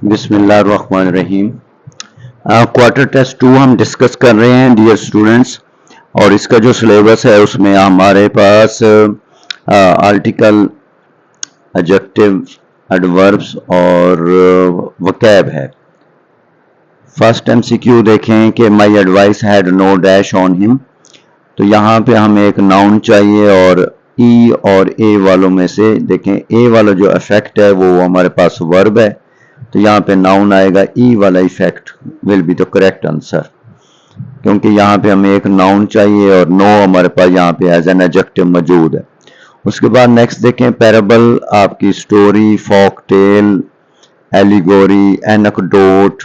बिस्मिल्लाहिर्रहमानिर्रहीम। Quarter test 2 हम discuss कर रहे हैं डियर स्टूडेंट्स, और इसका जो सिलेबस है उसमें हमारे पास आर्टिकल, एडजेक्टिव, एडवर्ब्स और वोकैब है। फर्स्ट एमसीक्यू देखें कि my advice had no dash on him. तो यहाँ पे हमें एक नाउन चाहिए और ई और ए वालों में से देखें ए वाला जो इफेक्ट है वो हमारे पास वर्ब है, तो यहाँ पे नाउन आएगा, ई वाला effect will be the correct answer, क्योंकि यहाँ पे हमें एक नाउन चाहिए और नो हमारे पास यहाँ पे एज एन एडजेक्टिव मौजूद है। उसके बाद नेक्स्ट देखें, पैराबल आपकी story, folk tale, allegory, anecdote,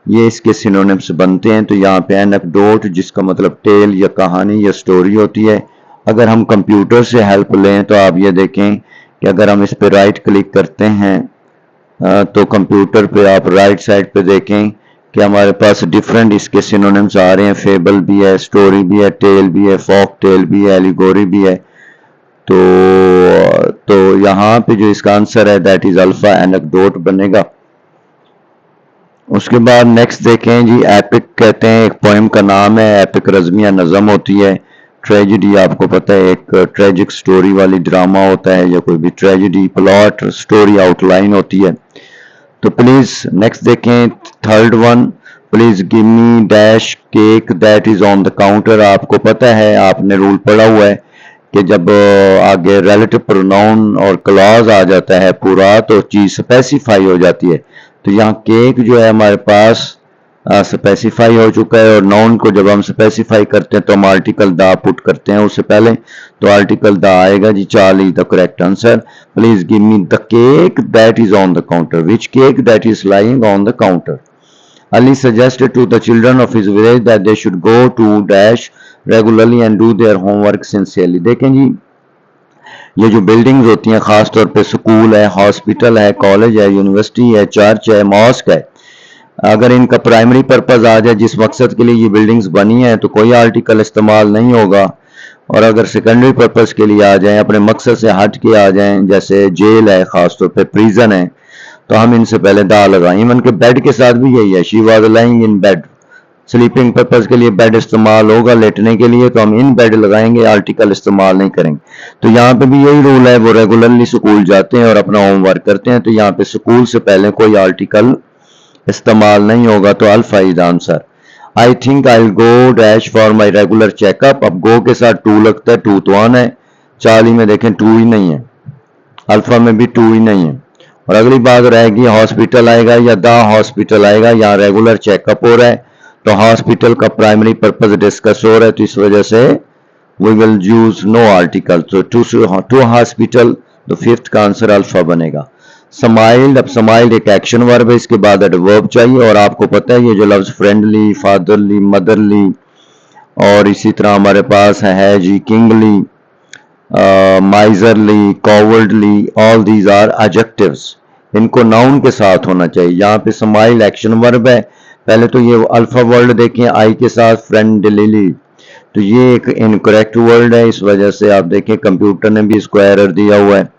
ये इसके सिनोनिम्स बनते हैं। तो यहाँ पे एनेक्डोट जिसका मतलब टेल या कहानी या स्टोरी होती है। अगर हम कंप्यूटर से हेल्प लें तो आप ये देखें कि अगर हम इस पे राइट क्लिक करते हैं तो कंप्यूटर पे आप राइट साइड पे देखें कि हमारे पास डिफरेंट इसके सिनोनिम्स आ रहे हैं। फेबल भी है, स्टोरी भी है, टेल भी है, फोक टेल भी है, एलिगोरी भी है। तो यहाँ पे जो इसका आंसर है दैट इज अल्फा, एनेक्डोट बनेगा। उसके बाद नेक्स्ट देखें जी, एपिक कहते हैं, एक पोएम का नाम है। एपिक रज़्म नज़म होती है। ट्रेजिडी आपको पता है एक ट्रेजिक स्टोरी वाली ड्रामा होता है या कोई भी ट्रेजिडी प्लॉट स्टोरी आउटलाइन होती है। तो प्लीज नेक्स्ट देखें, third one, please give me dash cake that is on the counter. आपको पता है, आपने रूल पढ़ा हुआ है कि जब आगे रिलेटिव प्रोनाउन और क्लॉज आ जाता है पूरा तो चीज स्पेसिफाई हो जाती है। तो यहाँ केक जो है हमारे पास स्पेसिफाई हो चुका है, और नाउन को जब हम स्पेसिफाई करते हैं तो हम आर्टिकल द पुट करते हैं उससे पहले, तो आर्टिकल द आएगा जी। Charlie the correct answer. Please give me the cake that is on the counter, which cake that is lying on the counter. Ali suggested to the children of his village that they should go to dash regularly and do their homework sincerely। देखें जी, ये जो buildings होती हैं, खास तौर पे school है, hospital है, कॉलेज है, यूनिवर्सिटी है, चर्च है, मॉस्क है, अगर इनका प्राइमरी पर्पस आ जाए, जिस मकसद के लिए ये बिल्डिंग्स बनी है, तो कोई आर्टिकल इस्तेमाल नहीं होगा। और अगर सेकेंडरी पर्पस के लिए आ जाएं, अपने मकसद से हट के आ जाएं, जैसे जेल है, खासतौर पे प्रिजन है, तो हम इनसे पहले दा लगाएं। इवन के बेड के साथ भी यही है, she was lying in bed. Sleeping purpose के लिए बेड इस्तेमाल होगा, लेटने के लिए तो हम इन बेड लगाएंगे, आर्टिकल इस्तेमाल नहीं करेंगे। तो यहाँ पे भी यही रूल है, वो रेगुलरली स्कूल जाते हैं और अपना होमवर्क करते हैं, तो यहाँ पे स्कूल से पहले कोई आर्टिकल इस्तेमाल नहीं होगा, तो alpha is answer. I think I will go dash for my regular checkup. अब गो के साथ टू लगता है, टू तो आना है। चार्ली में देखें टू ही नहीं है, अल्फा में भी टू ही नहीं है। और अगली बात रहेगी, हॉस्पिटल आएगा या द हॉस्पिटल आएगा, यहाँ रेगुलर चेकअप हो रहा है, तो हॉस्पिटल का प्राइमरी पर्पस डिस्कस हो रहा है, तो इस वजह से we will use no article. तो टू हॉस्पिटल, तो फिफ्थ का आंसर अल्फा बनेगा। स्माइल्ड, अब स्माइल्ड एक एक्शन वर्ब है, इसके बाद एडवर्ब चाहिए, और आपको पता है ये जो लफ्ज फ्रेंडली, फादरली, मदरली, और इसी तरह हमारे पास है जी kingly, miserly, cowardly, all these are adjectives. इनको नाउन के साथ होना चाहिए। यहाँ पे स्माइल एक्शन वर्ब है। पहले तो ये अल्फा वर्ड देखें, आई के साथ फ्रेंडली, तो ये एक इनकरेक्ट वर्ड है, इस वजह से आप देखें कंप्यूटर ने भी इसको एरर दिया हुआ है।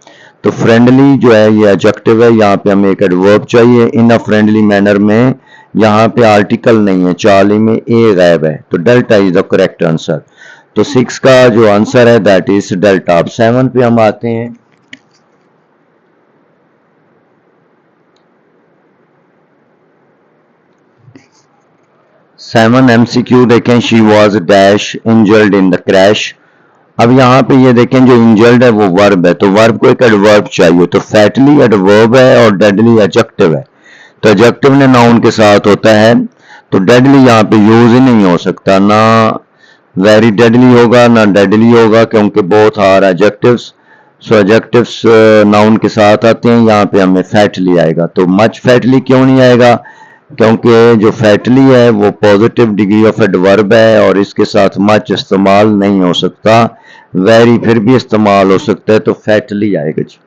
तो फ्रेंडली जो है ये एडजेक्टिव है, यहाँ पे हमें एक एडवर्ब चाहिए। इन अ फ्रेंडली मैनर में यहाँ पे आर्टिकल नहीं है, चार्ली में ए गायब है, तो delta is the correct answer. तो 6 का जो आंसर है दैट इज डेल्टा। अब 7 पे हम आते हैं। सेवन एमसीक्यू देखें, she was dash injured in the crash. अब यहाँ पे ये देखें जो इंजर्ड है वो वर्ब है, तो वर्ब को एक एडवर्ब चाहिए, तो फैटली एडवर्ब है और डेडली एडजेक्टिव है। तो एडजेक्टिव ने नाउन के साथ होता है, तो डेडली यहाँ पे यूज ही नहीं हो सकता, ना वेरी डेडली होगा ना डेडली होगा, क्योंकि both are adjectives. So adjectives noun के साथ आते हैं, यहाँ पे हमें फैटली आएगा। तो मच फैटली क्यों नहीं आएगा, क्योंकि जो फैटली है वो पॉजिटिव डिग्री ऑफ एडवर्ब है और इसके साथ मच इस्तेमाल नहीं हो सकता। वेरी फिर भी इस्तेमाल हो सकता है, तो फैटली आएगा जी।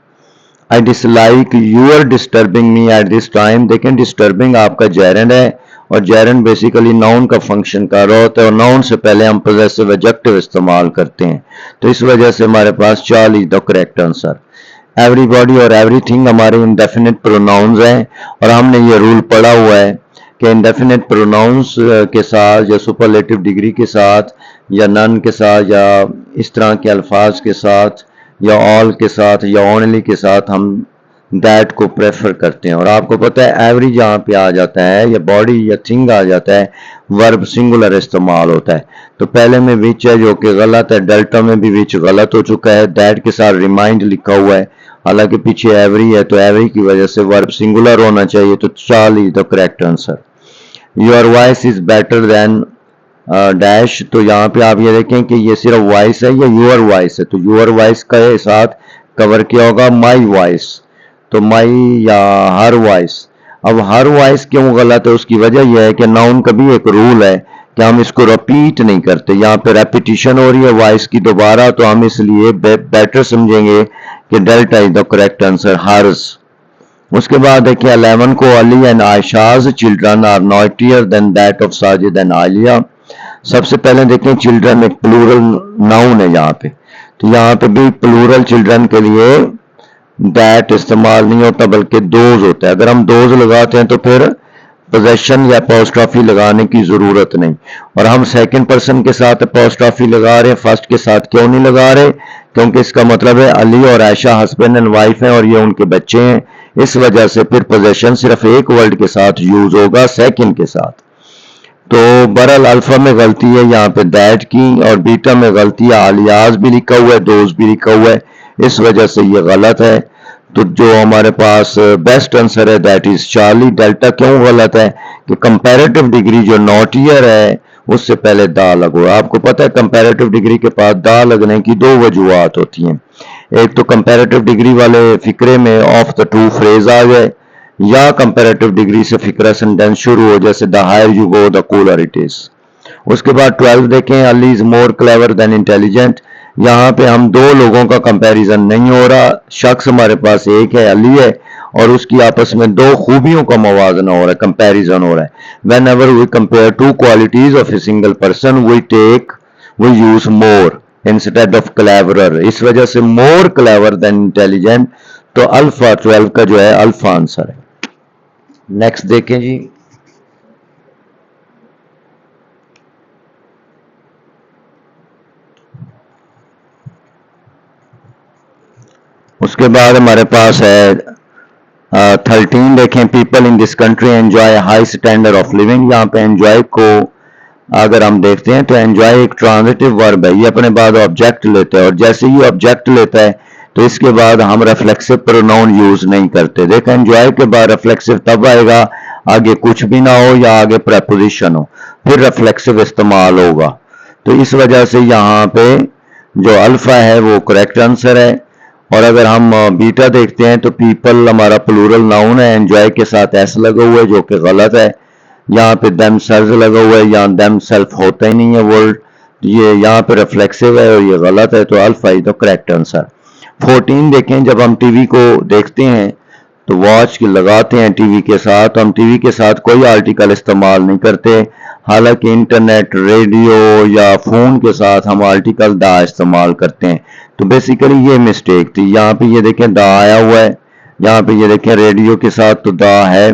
I dislike your disturbing me at this time. देखें डिस्टर्बिंग आपका जेरेंड है, और जेरेंड बेसिकली नाउन का फंक्शन कर रहा होता है, और नाउन से पहले हम पोजेसिव एडजेक्टिव इस्तेमाल करते हैं, तो इस वजह से हमारे पास Charlie the correct answer. Everybody और एवरीथिंग हमारे इंडेफिनिट प्रोनाउंस हैं, और हमने ये रूल पढ़ा हुआ है कि इंडेफिनिट प्रोनाउंस के साथ या सुपरलेटिव डिग्री के साथ या नन के साथ या इस तरह के अल्फाज के साथ या ऑल के साथ या ओनली के साथ हम दैट को प्रेफर करते हैं। और आपको पता है एवरी जहाँ पे आ जाता है या बॉडी या थिंग आ जाता है, वर्ब सिंगुलर इस्तेमाल होता है। तो पहले में विच है जो कि गलत है, डेल्टा में भी विच गलत हो चुका है, दैट के साथ रिमाइंड लिखा हुआ है, हालांकि पीछे एवरी है तो एवरी की वजह से वर्ब सिंगुलर होना चाहिए, तो चाल is the correct answer. Your voice is better than dash, तो यहाँ पे आप ये देखें कि ये सिर्फ वॉइस है या यूअर वॉइस है, तो यूअर वॉइस के साथ कवर किया होगा माई वॉइस, तो माई या हर वॉइस। अब हर वॉइस क्यों गलत है, उसकी वजह यह है कि नाउन का भी एक रूल है कि हम इसको रिपीट नहीं करते, यहाँ पे रेपिटिशन हो रही है वॉइस की दोबारा, तो हम इसलिए बेटर समझेंगे कि delta is the correct answer, hers. उसके बाद देखिए 11 को Ali and Ayesha's children are naughtier than that of Sajid and Alia. सबसे पहले देखें चिल्ड्रन एक प्लूरल नाउन है यहाँ पे, तो यहाँ पे भी प्लूरल चिल्ड्रन के लिए दैट इस्तेमाल नहीं होता बल्कि दोज होता है। अगर हम दोज लगाते हैं तो फिर पोजेशन या अपोस्ट्रोफी लगाने की जरूरत नहीं, और हम सेकंड पर्सन के साथ अपोस्ट्रोफी लगा रहे हैं, फर्स्ट के साथ क्यों नहीं लगा रहे, क्योंकि इसका मतलब है अली और आयशा हस्बैंड एंड वाइफ हैं और ये उनके बच्चे हैं, इस वजह से फिर पोजेशन सिर्फ एक वर्ड के साथ यूज होगा, सेकंड के साथ। तो बहरहाल अल्फा में गलती है यहाँ पे दैट की, और बीटा में गलती है, आलियाज भी लिखा हुआ है, दोज भी लिखा हुआ है, इस वजह से ये गलत है। तो जो हमारे पास बेस्ट आंसर है दैट इज चार्ली। डेल्टा क्यों गलत है कि कंपैरेटिव डिग्री जो नॉट ईयर है उससे पहले दा लगो। आपको पता है कंपैरेटिव डिग्री के पास दा लगने की दो वजूहत होती हैं, एक तो कंपैरेटिव डिग्री वाले फिक्रे में ऑफ द टू फ्रेज आ जाए, या कंपैरेटिव डिग्री से फिक्रा सेंटेंस शुरू हो, जैसे the higher you go the cooler it is. उसके बाद 12 देखें, Ali is more clever than intelligent. यहाँ पे हम दो लोगों का कंपैरिजन नहीं हो रहा, शख्स हमारे पास एक है अली है, और उसकी आपस में दो खूबियों का मवाजना हो रहा है, कंपैरिजन हो रहा है। Whenever we compare two qualities of a single person we use more instead of cleverer, इस वजह से मोर क्लेवर देन इंटेलिजेंट, तो अल्फा 12 का जो है अल्फा आंसर है। नेक्स्ट देखें जी, उसके बाद हमारे पास है 13 देखें, people in this country enjoy high standard of living. यहाँ पे एंजॉय को अगर हम देखते हैं तो एंजॉय एक ट्रांजिटिव वर्ब है, ये अपने बाद ऑब्जेक्ट लेता है, और जैसे ही ऑब्जेक्ट लेता है तो इसके बाद हम रिफ्लेक्सिव प्रोनाउन यूज नहीं करते। देखें एंजॉय के बाद रिफ्लेक्सिव तब आएगा आगे कुछ भी ना हो या आगे प्रेपोजिशन हो, फिर रिफ्लेक्सिव इस्तेमाल होगा। तो इस वजह से यहाँ पे जो अल्फा है वो करेक्ट आंसर है। और अगर हम बीटा देखते हैं तो पीपल हमारा प्लूरल नाउन है, एंजॉय के साथ एस लगा हुआ है जो कि गलत है, यहाँ पे देम सेल्फ लगा हुआ है, यहाँ देम सेल्फ होता ही नहीं है वर्ड, ये यहाँ पे रिफ्लेक्सिव है और ये गलत है, तो alpha is the correct answer. 14 देखें, जब हम टीवी को देखते हैं तो वॉच लगाते हैं टीवी के साथ, तो हम टीवी के साथ कोई आर्टिकल इस्तेमाल नहीं करते, हालांकि इंटरनेट रेडियो या फोन के साथ हम आर्टिकल दा इस्तेमाल करते हैं। तो बेसिकली ये मिस्टेक थी, यहाँ पे ये देखें दा आया हुआ है, यहाँ पे ये देखें रेडियो के साथ तो दा है,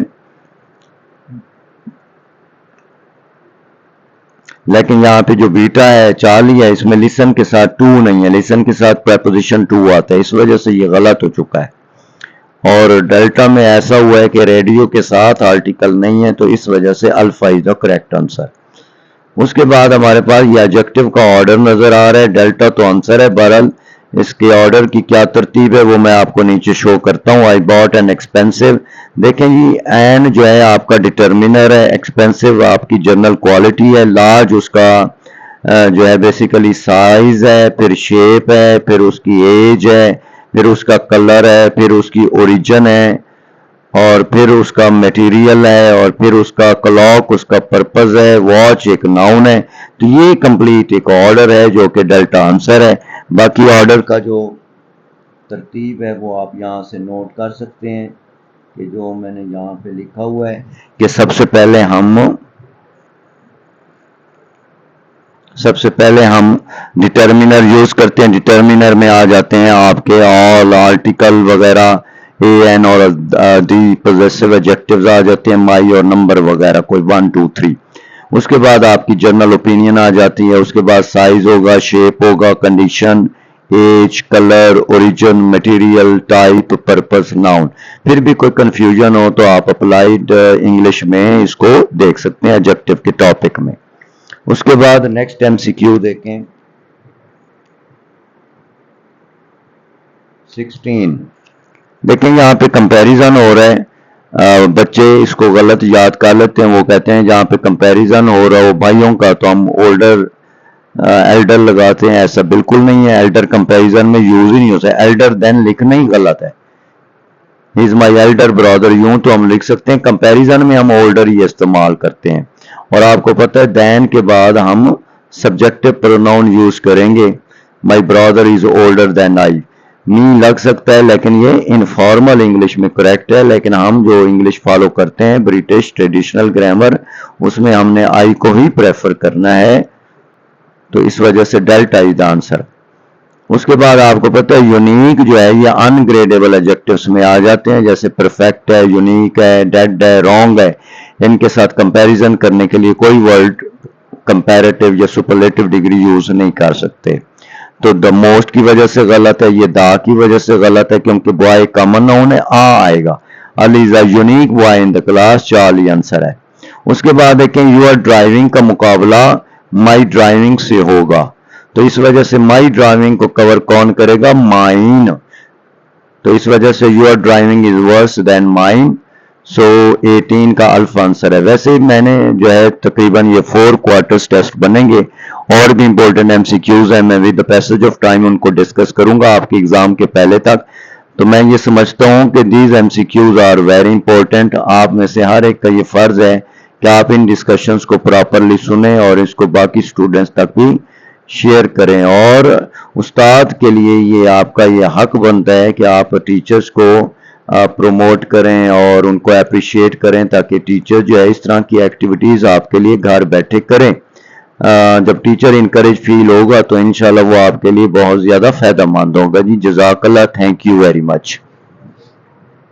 लेकिन यहाँ पे जो बीटा है चार्ली है इसमें लिसन के साथ टू नहीं है, लिसन के साथ प्रेपोजिशन टू आता है, इस वजह से ये गलत हो चुका है। और डेल्टा में ऐसा हुआ है कि रेडियो के साथ आर्टिकल नहीं है, तो इस वजह से alpha is the correct answer. उसके बाद हमारे पास ये एडजेक्टिव का ऑर्डर नजर आ रहा है, डेल्टा तो आंसर है, बहरहाल इसके ऑर्डर की क्या तरतीब है वो मैं आपको नीचे शो करता हूँ। आई बॉट एन एक्सपेंसिव, देखें जी एन जो है आपका डिटर्मिनर है, एक्सपेंसिव आपकी जनरल क्वालिटी है, लार्ज उसका जो है बेसिकली साइज है, फिर शेप है, फिर उसकी एज है, फिर उसका कलर है, फिर उसकी ओरिजिन है, और फिर उसका मटेरियल है, और फिर उसका क्लॉक उसका पर्पज है, वॉच एक नाउन है। तो ये कंप्लीट एक ऑर्डर है जो कि डेल्टा आंसर है। बाकी ऑर्डर का जो तरतीब है वो आप यहाँ से नोट कर सकते हैं कि जो मैंने यहाँ पे लिखा हुआ है कि सबसे पहले हम सबसे पहले हम डिटर्मिनर यूज करते हैं। डिटर्मिनर में आ जाते हैं आपके ऑल, आर्टिकल वगैरह, ए एन और दी पोजेसिव एडजेक्टिव्स आ जाते हैं, माई और नंबर वगैरह, कोई 1 2 3। उसके बाद आपकी जनरल ओपिनियन आ जाती है। उसके बाद साइज होगा, शेप होगा, condition, age, colour, origin, material, type, purpose, noun. फिर भी कोई कंफ्यूजन हो तो आप अप्लाइड इंग्लिश में इसको देख सकते हैं एडजेक्टिव के टॉपिक में। उसके बाद नेक्स्ट एमसीक्यू देखें 16। देखें यहाँ पे कंपैरिजन हो रहा है। बच्चे इसको गलत याद कर लेते हैं। वो कहते हैं जहाँ पे कंपैरिजन हो रहा हो भाइयों का तो हम ओल्डर एल्डर लगाते हैं। ऐसा बिल्कुल नहीं है, एल्डर कंपैरिजन में यूज ही नहीं हो सकता। एल्डर देन लिखना ही गलत है। इज माई एल्डर ब्रदर, यूं तो हम लिख सकते हैं, कंपैरिजन में हम ओल्डर ही इस्तेमाल करते हैं। और आपको पता है देन के बाद हम सब्जेक्टिव प्रोनाउन यूज करेंगे। My brother is older than I. Me लग सकता है लेकिन ये इनफॉर्मल इंग्लिश में करेक्ट है, लेकिन हम जो इंग्लिश फॉलो करते हैं ब्रिटिश ट्रेडिशनल ग्रामर, उसमें हमने आई को ही प्रेफर करना है, तो इस वजह से डेल्टा इज द आंसर। उसके बाद आपको पता है यूनिक जो है ये अनग्रेडेबल एडजेक्टिव्स में आ जाते हैं, जैसे परफेक्ट है, यूनिक है, डेड है, रॉन्ग है। इनके साथ कंपैरिजन करने के लिए कोई वर्ड कंपैरेटिव या सुपरलेटिव डिग्री यूज नहीं कर सकते। तो द मोस्ट की वजह से गलत है, ये दा की वजह से गलत है, क्योंकि बॉय कॉमन नाउन है, आ आएगा। Ali is a unique boy in the class, Charlie answer है। उसके बाद देखें यू आर ड्राइविंग का मुकाबला माई ड्राइविंग से होगा, तो इस वजह से माई ड्राइविंग को कवर कौन करेगा? माइन। तो इस वजह से your driving is worse than mine, so 18 का अल्फा आंसर है। वैसे मैंने जो है तकरीबन ये 4 क्वार्टर्स टेस्ट बनेंगे और भी इंपॉर्टेंट एमसीक्यूज हैं, मैं with the passage of time उनको डिस्कस करूंगा आपके एग्जाम के पहले तक। तो मैं ये समझता हूं कि these MCQs are very important. आप में से हर एक का ये फर्ज है कि आप इन डिस्कशंस को प्रॉपरली सुने और इसको बाकी स्टूडेंट्स तक भी शेयर करें। और उस्ताद के लिए ये आपका ये हक बनता है कि आप टीचर्स को प्रोमोट करें और उनको अप्रिशिएट करें, ताकि टीचर जो है इस तरह की एक्टिविटीज़ आपके लिए घर बैठे करें। जब टीचर इनकरेज फील होगा तो इंशाल्लाह वो आपके लिए बहुत ज़्यादा फ़ायदेमंद होगा जी। जज़ाकल्लाह, थैंक यू वेरी मच।